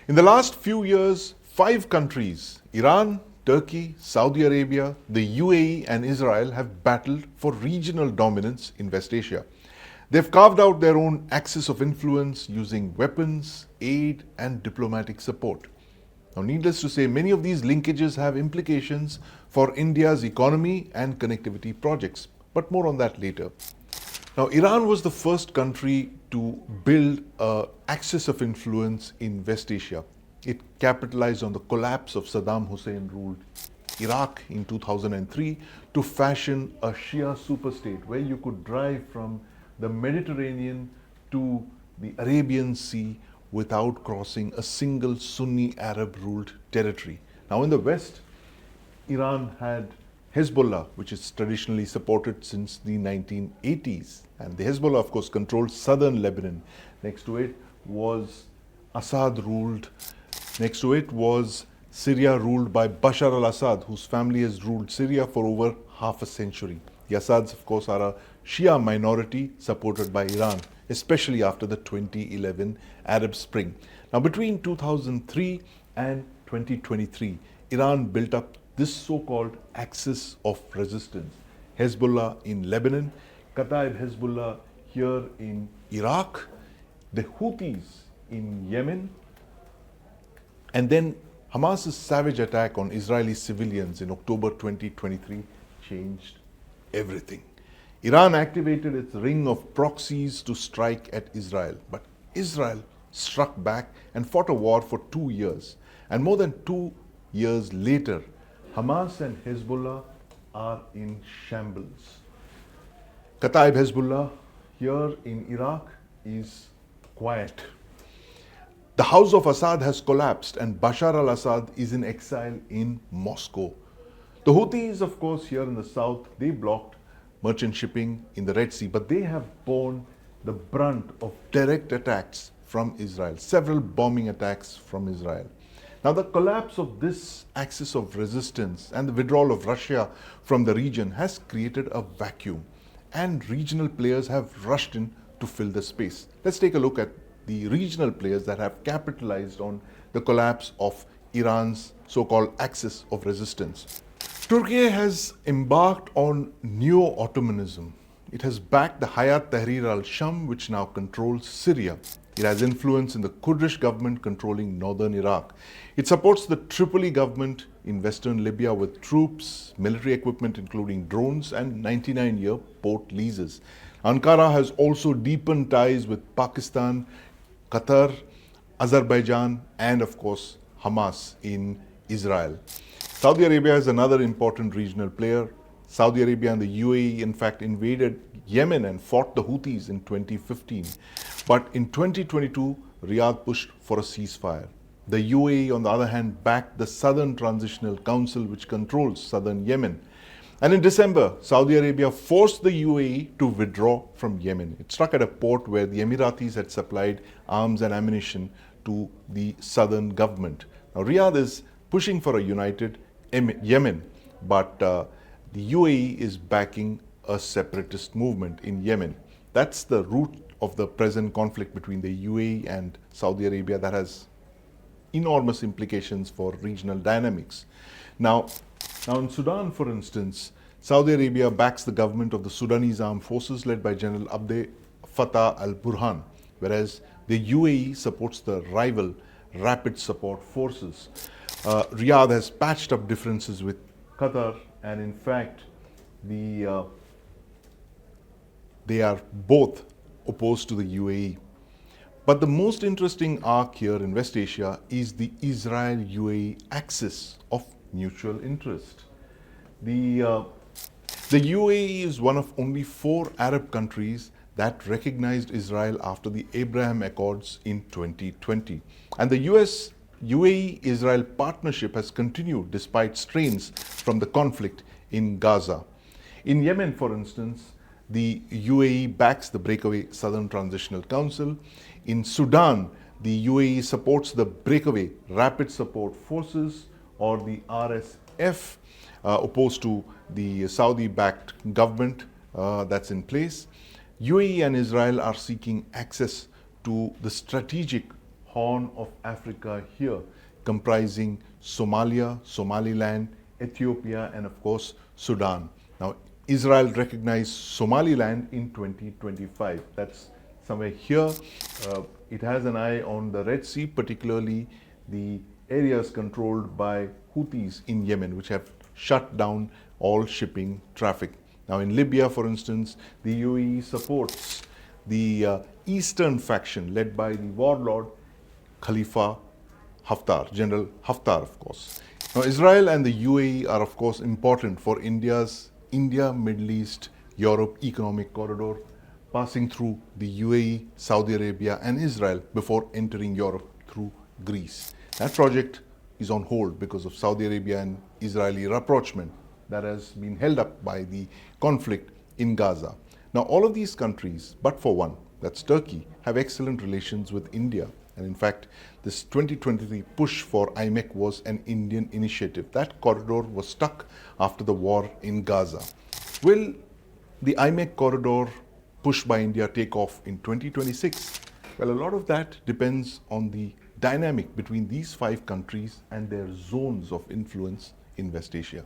In the last few years, 5 countries, Iran, Turkey, Saudi Arabia, the UAE and Israel have battled for regional dominance in West Asia. They've carved out their own axis of influence using weapons, aid and diplomatic support. Now, needless to say, many of these linkages have implications for India's economy and connectivity projects, but more on that later. Now, Iran was the first country to build an axis of influence in West Asia. It capitalized on the collapse of Saddam Hussein-ruled Iraq in 2003 to fashion a Shia superstate where you could drive from the Mediterranean to the Arabian Sea without crossing a single Sunni Arab-ruled territory. Now, in the West, Iran had Hezbollah, which is traditionally supported since the 1980s. And the Hezbollah, of course, controlled southern Lebanon. Next to it was Assad ruled. Next to it was Syria, ruled by Bashar al-Assad, whose family has ruled Syria for over half a century. The Assads, of course, are a Shia minority supported by Iran, especially after the 2011 Arab Spring. Now, between 2003 and 2023, Iran built up this so-called axis of resistance. Hezbollah in Lebanon, Kataib Hezbollah here in Iraq, the Houthis in Yemen, and then Hamas's savage attack on Israeli civilians in October 2023 changed everything. Iran activated its ring of proxies to strike at Israel, but Israel struck back and fought a war for 2 years. And more than 2 years later, Hamas and Hezbollah are in shambles. Kataib Hezbollah here in Iraq is quiet. The house of Assad has collapsed and Bashar al-Assad is in exile in Moscow. The Houthis, of course, here in the south, they blocked merchant shipping in the Red Sea, but they have borne the brunt of direct attacks from Israel, several bombing attacks from Israel. Now, the collapse of this axis of resistance and the withdrawal of Russia from the region has created a vacuum, and regional players have rushed in to fill the space. Let's take a look at the regional players that have capitalized on the collapse of Iran's so-called axis of resistance. Türkiye has embarked on neo-Ottomanism. It has backed the Hayat Tahrir al-Sham, which now controls Syria. It has influence in the Kurdish government controlling northern Iraq. It supports the Tripoli government in western Libya with troops, military equipment including drones and 99-year port leases. Ankara has also deepened ties with Pakistan, Qatar, Azerbaijan and of course Hamas in Israel. Saudi Arabia is another important regional player. Saudi Arabia and the UAE in fact invaded Yemen and fought the Houthis in 2015. But in 2022, Riyadh pushed for a ceasefire. The UAE, on the other hand, backed the Southern Transitional Council, which controls southern Yemen. And in December, Saudi Arabia forced the UAE to withdraw from Yemen. It struck at a port where the Emiratis had supplied arms and ammunition to the southern government. Now, Riyadh is pushing for a united Yemen, but the UAE is backing a separatist movement in Yemen. That's the root of the present conflict between the UAE and Saudi Arabia that has enormous implications for regional dynamics. Now in Sudan, for instance, Saudi Arabia backs the government of the Sudanese armed forces led by General Abdel Fattah al-Burhan, whereas the UAE supports the rival Rapid Support Forces. Riyadh has patched up differences with Qatar, and in fact, they are both opposed to the UAE. But the most interesting arc here in West Asia is the Israel-UAE axis of mutual interest. The UAE is one of only 4 Arab countries that recognized Israel after the Abraham Accords in 2020. And the US-UAE-Israel partnership has continued despite strains from the conflict in Gaza. In Yemen, for instance, the UAE backs the breakaway Southern Transitional Council. In Sudan, the UAE supports the breakaway Rapid Support Forces, or the RSF, opposed to the Saudi-backed government that's in place. UAE and Israel are seeking access to the strategic Horn of Africa here, comprising Somalia, Somaliland, Ethiopia, and of course Sudan. Now, Israel recognized Somaliland in 2025. That's somewhere here. It has an eye on the Red Sea, particularly the areas controlled by Houthis in Yemen, which have shut down all shipping traffic. Now, in Libya, for instance, the UAE supports the eastern faction led by the warlord Khalifa Haftar, General Haftar, of course. Now, Israel and the UAE are, of course, important for India's Middle East, Europe economic corridor, passing through the UAE, Saudi Arabia, and Israel before entering Europe through Greece. That project is on hold because of Saudi Arabia and Israeli rapprochement that has been held up by the conflict in Gaza. Now, all of these countries, but for one, that's Turkey, have excellent relations with India. And in fact, this 2023 push for IMEC was an Indian initiative. That corridor was stuck after the war in Gaza. Will the IMEC corridor push by India take off in 2026? Well, a lot of that depends on the dynamic between these 5 countries and their zones of influence in West Asia.